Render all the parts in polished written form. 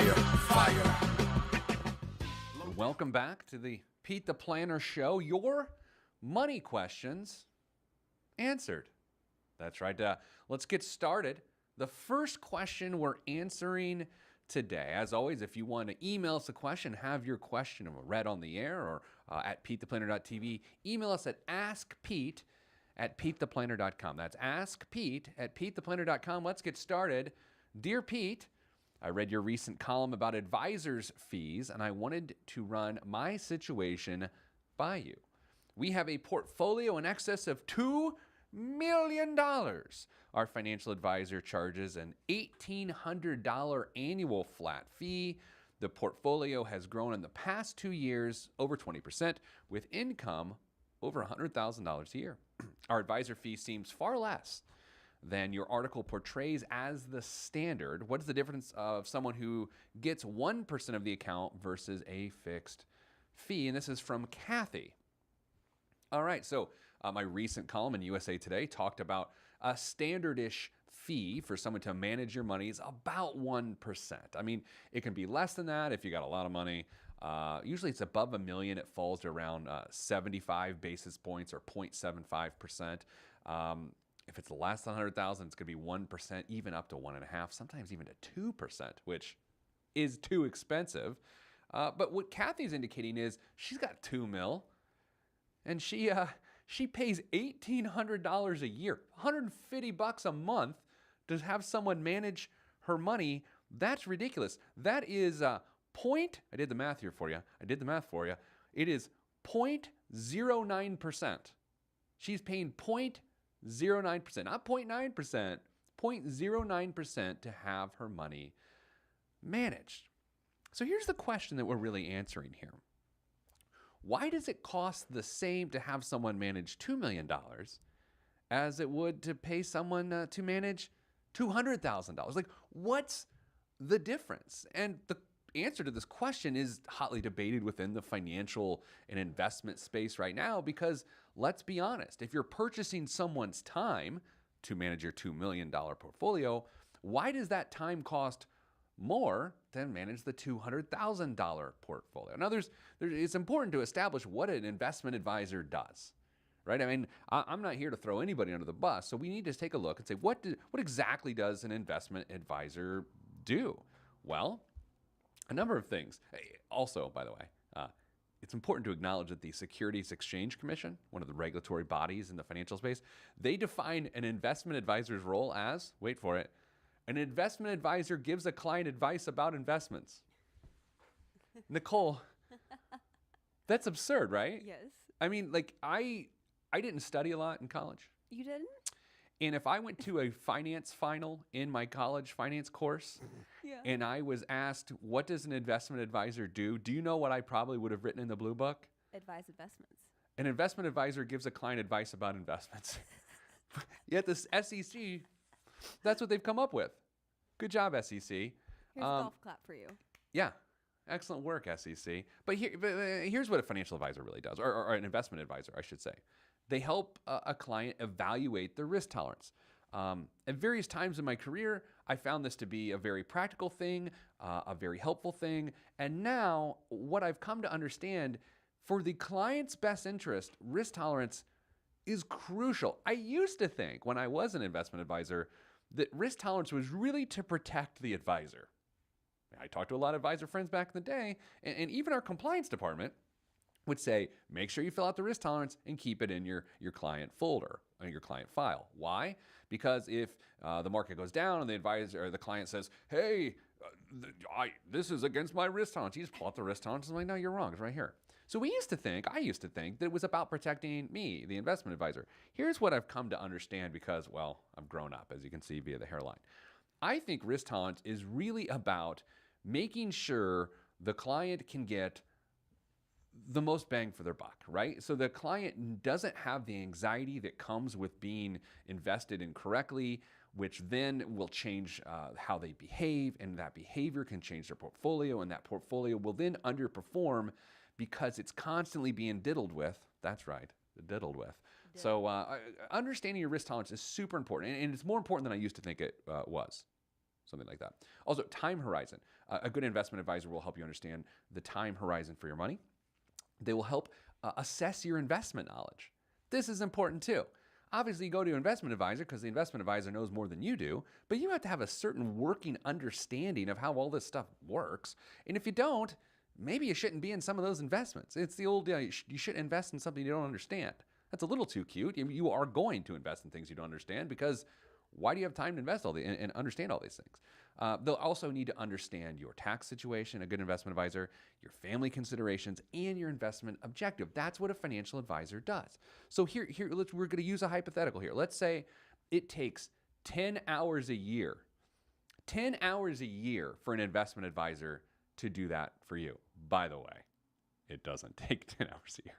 fire, fire. Welcome back to the Pete the Planner Show. Your money questions answered. That's right. Let's get started. The first question we're answering today, as always, if you want to email us a question, have your question read on the air or at PeteThePlanner.tv, email us at askpete@PeteThePlanner.com. That's askpete@PeteThePlanner.com. Let's get started. Dear Pete, I read your recent column about advisors' fees, and I wanted to run my situation by you. We have a portfolio in excess of $2 million. Our financial advisor charges an $1,800 annual flat fee. The portfolio has grown in the past 2 years over 20%, with income over $100,000 a year. Our advisor fee seems far less than your article portrays as the standard. What is the difference of someone who gets 1% of the account versus a fixed fee? And this is from Kathy. All right, so my recent column in USA Today talked about a standard-ish fee for someone to manage your money is about 1%. I mean, it can be less than that if you got a lot of money. Usually it's above $1 million. It falls to around 75 basis points or 0.75%. If it's less than 100,000, it's going to be 1%, even up to 1.5%, sometimes even to 2%, which is too expensive. But what Kathy's indicating is she's got $2 million, and she pays $1,800 a year, $150 a month to have someone manage her money. That's ridiculous. That is I did the math here for you. It is 0.09%. She's paying 0.09%, not 0.9%, 0.09% to have her money managed. So here's the question that we're really answering here. Why does it cost the same to have someone manage $2 million as it would to pay someone to manage $200,000? Like, what's the difference? And the answer to this question is hotly debated within the financial and investment space right now because, let's be honest, if you're purchasing someone's time to manage your $2 million portfolio, why does that time cost more than manage the $200,000 portfolio? Now, it's important to establish what an investment advisor does, right? I mean, I'm not here to throw anybody under the bus, so we need to take a look and say, what exactly does an investment advisor do? Well, a number of things. Also, by the way, it's important to acknowledge that the Securities Exchange Commission, one of the regulatory bodies in the financial space, they define an investment advisor's role as, wait for it, an investment advisor gives a client advice about investments. Nicole, that's absurd, right? Yes. I mean, like, I didn't study a lot in college. You didn't? And if I went to a finance final in my college finance course and I was asked, what does an investment advisor do? Do you know what I probably would have written in the blue book? Advise investments. An investment advisor gives a client advice about investments. Yet the SEC, that's what they've come up with. Good job, SEC. Here's a golf clap for you. Yeah. Excellent work, SEC. But here's what a financial advisor really does, or an investment advisor, I should say. They help a client evaluate their risk tolerance. At various times in my career, I found this to be a very practical thing, a very helpful thing. And now, what I've come to understand, for the client's best interest, risk tolerance is crucial. I used to think, when I was an investment advisor, that risk tolerance was really to protect the advisor. I talked to a lot of advisor friends back in the day, and even our compliance department would say, make sure you fill out the risk tolerance and keep it in your client folder, your client file. Why? Because if the market goes down and the advisor or the client says, hey, this is against my risk tolerance, you just pull out the risk tolerance and I'm like, no, you're wrong, it's right here. So I used to think that it was about protecting me, the investment advisor. Here's what I've come to understand because, well, I've grown up, as you can see via the hairline. I think risk tolerance is really about making sure the client can get the most bang for their buck, right? So the client doesn't have the anxiety that comes with being invested incorrectly, which then will change how they behave, and that behavior can change their portfolio, and that portfolio will then underperform because it's constantly being diddled with. That's right, diddled with. So understanding your risk tolerance is super important, and it's more important than I used to think it was. Something like that. Also, time horizon. A good investment advisor will help you understand the time horizon for your money. They will help assess your investment knowledge. This is important too. Obviously, you go to an investment advisor because the investment advisor knows more than you do, but you have to have a certain working understanding of how all this stuff works. And if you don't, maybe you shouldn't be in some of those investments. It's the old, you shouldn't invest in something you don't understand. That's a little too cute. You are going to invest in things you don't understand because why do you have time to invest and understand all these things? They'll also need to understand your tax situation, a good investment advisor, your family considerations, and your investment objective. That's what a financial advisor does. So we're going to use a hypothetical here. Let's say it takes 10 hours a year, 10 hours a year for an investment advisor to do that for you. By the way, it doesn't take 10 hours a year.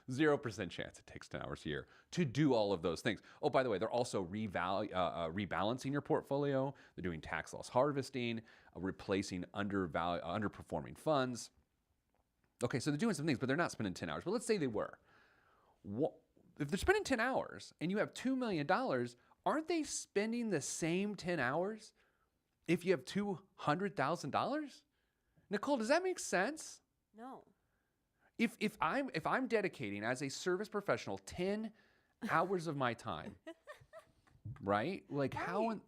0% chance it takes 10 hours a year to do all of those things. Oh, by the way, they're also rebalancing your portfolio. They're doing tax loss harvesting, replacing underperforming funds. Okay, so they're doing some things, but they're not spending 10 hours. But let's say they were. If they're spending 10 hours and you have $2 million, aren't they spending the same 10 hours if you have $200,000? Nicole, does that make sense? No. If I'm dedicating as a service professional 10 hours of my time, right? Like Right. how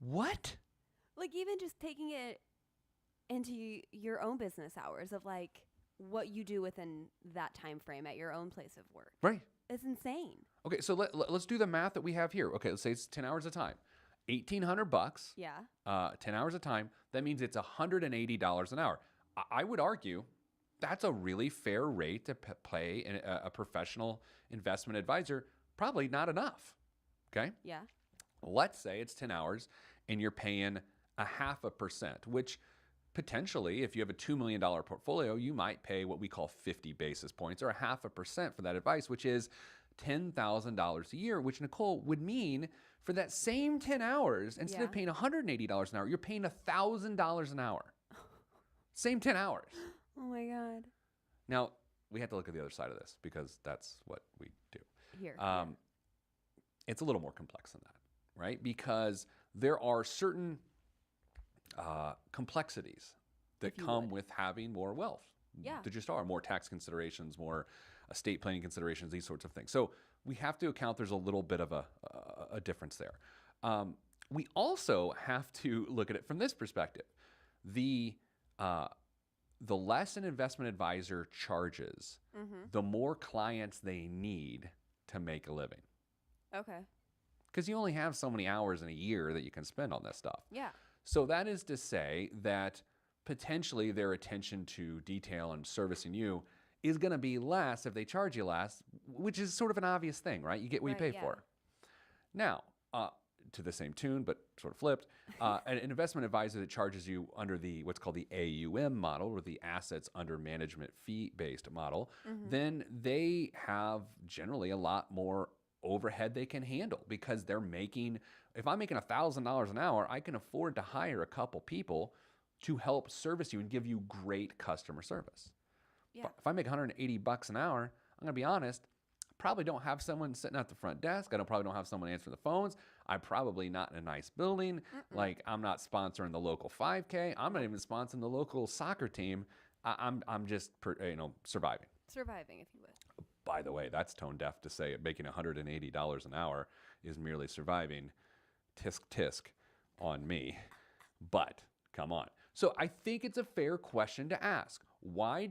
what? Like even just taking it into your own business hours of like what you do within that time frame at your own place of work. Right. It's insane. Okay, so let's do the math that we have here. Okay, let's say it's 10 hours of time. $1,800, Yeah. 10 hours of time. That means it's $180 an hour. I would argue that's a really fair rate to pay a professional investment advisor. Probably not enough. Okay. Yeah. Let's say it's 10 hours and you're paying 0.5%, which potentially, if you have a $2 million portfolio, you might pay what we call 50 basis points or 0.5% for that advice, which is $10,000 a year, which, Nicole, would mean for that same 10 hours, instead of Yeah. paying $180 an hour, you're paying $1,000 an hour. Same 10 hours. Oh my God. Now, we have to look at the other side of this because that's what we do. Here. It's a little more complex than that, right? Because there are certain complexities that If you come would. with having more wealth. Yeah. There just are more tax considerations, more estate planning considerations, these sorts of things. So we have to account there's a little bit of a difference there. We also have to look at it from this perspective. The less an investment advisor charges, Mm-hmm. the more clients they need to make a living. Okay. Because you only have so many hours in a year that you can spend on this stuff. Yeah. So that is to say that potentially their attention to detail and servicing you is going to be less if they charge you less, which is sort of an obvious thing, right? You get what you Right, pay yeah. for. Now, to the same tune, but sort of flipped, an investment advisor that charges you under the what's called the AUM model, or the assets under management fee-based model, Mm-hmm. then they have generally a lot more overhead they can handle because they're making, if I'm making $1,000 an hour, I can afford to hire a couple people to help service you and give you great customer service. Yeah. If I make $180 an hour, I'm going to be honest, probably don't have someone sitting at the front desk. Probably don't have someone answering the phones. I'm probably not in a nice building. Like I'm not sponsoring the local 5K. I'm not even sponsoring the local soccer team. I'm just surviving. Surviving, if you would. By the way, that's tone deaf to say making $180 an hour is merely surviving. Tisk tisk on me. But come on. So I think it's a fair question to ask. Why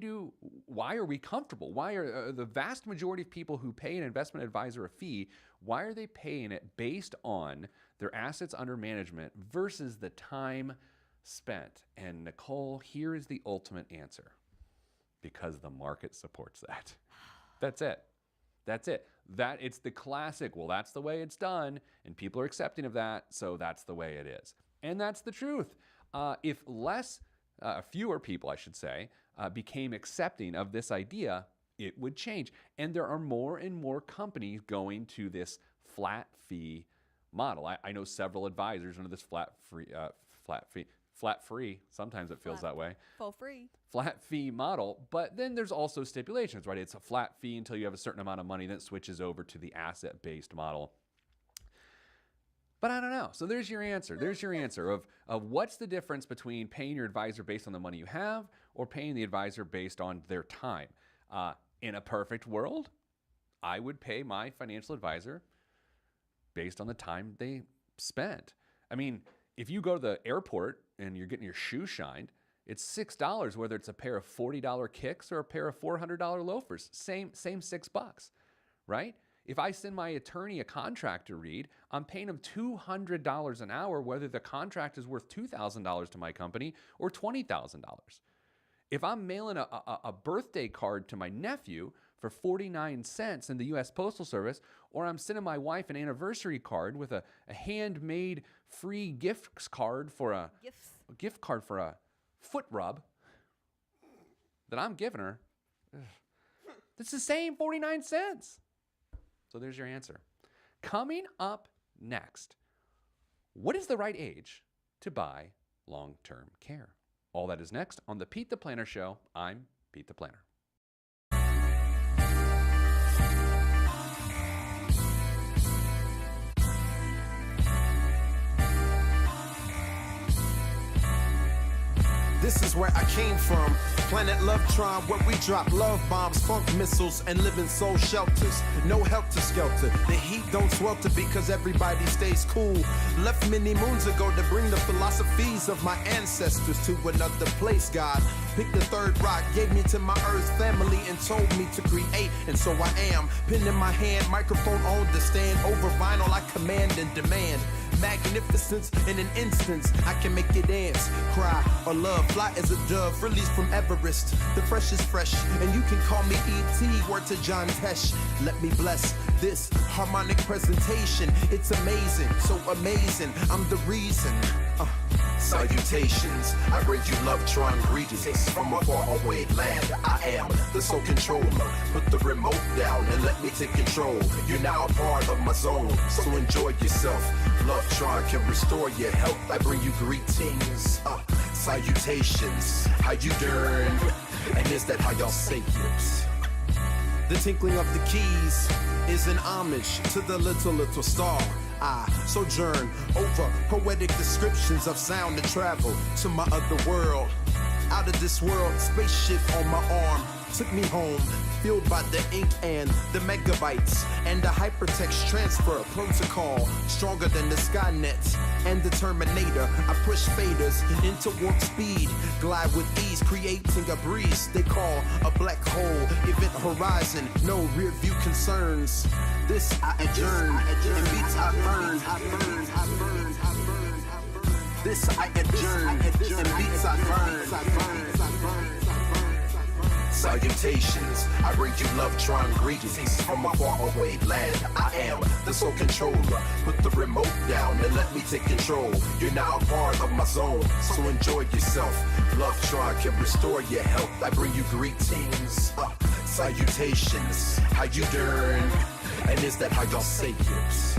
are we comfortable? Why are the vast majority of people who pay an investment advisor a fee, why are they paying it based on their assets under management versus the time spent? And Nicole, here is the ultimate answer. Because the market supports that. That's it. That's it. It's the classic, well, that's the way it's done, and people are accepting of that, so that's the way it is. And that's the truth. If fewer people, I should say, became accepting of this idea, it would change. And there are more and more companies going to this flat fee model. I know several advisors under this flat free, sometimes it feels Flat. that way, Full free. flat fee model, but then there's also stipulations, right? It's a flat fee until you have a certain amount of money, then it switches over to the asset-based model. But I don't know. So there's your answer. There's your answer of what's the difference between paying your advisor based on the money you have or paying the advisor based on their time. In a perfect world, I would pay my financial advisor based on the time they spent. I mean, if you go to the airport and you're getting your shoes shined, it's $6, whether it's a pair of $40 kicks or a pair of $400 loafers. Same $6, right? If I send my attorney a contract to read, I'm paying him $200 an hour, whether the contract is worth $2,000 to my company or $20,000. If I'm mailing a birthday card to my nephew for 49 cents in the U.S. Postal Service, or I'm sending my wife an anniversary card with a handmade free gift card for a foot rub that I'm giving her, it's the same 49 cents. So there's your answer. Coming up next, what is the right age to buy long-term care? All that is next on the Pete the Planner Show. I'm Pete the Planner. This is where I came from. Planet Lovetron, where we drop love bombs, funk missiles, and live in soul shelters. No helter-skelter. The heat don't swelter because everybody stays cool. Left many moons ago to bring the philosophies of my ancestors to another place, God. Picked the third rock, gave me to my earth family, and told me to create. And so I am. Pen in my hand, microphone on the stand. Over vinyl, I command and demand. Magnificence in an instance, I can make you dance, cry, or love. Fly as a dove, released from Everest. The fresh is fresh, and you can call me E.T. Word to John Tesh. Let me bless this harmonic presentation. It's amazing, so amazing. I'm the reason. Salutations, I bring you Lovetron greetings from a faraway land. I am the sole controller. Put the remote down and let me take control. You're now a part of my zone, so enjoy yourself. Lovetron can restore your health. I bring you greetings, salutations. How you doing? And is that how y'all say it? The tinkling of the keys is an homage to the little star. I sojourn over poetic descriptions of sound and travel to my other world. Out of this world, spaceship on my arm took me home, fueled by the ink and the megabytes and the hypertext transfer protocol, stronger than the Skynet and the Terminator. I push faders into warp speed, glide with ease, creating a breeze they call a black hole. Event horizon, no rear view concerns. This I adjourn, and beats I burn. This I adjourn, and beats I burn. Salutations, I bring you Lovetron greetings from a faraway land. I am the sole controller. Put the remote down and let me take control. You're now a part of my zone, so enjoy yourself. Lovetron can restore your health. I bring you greetings, salutations. How you doing? And is that how y'all say it?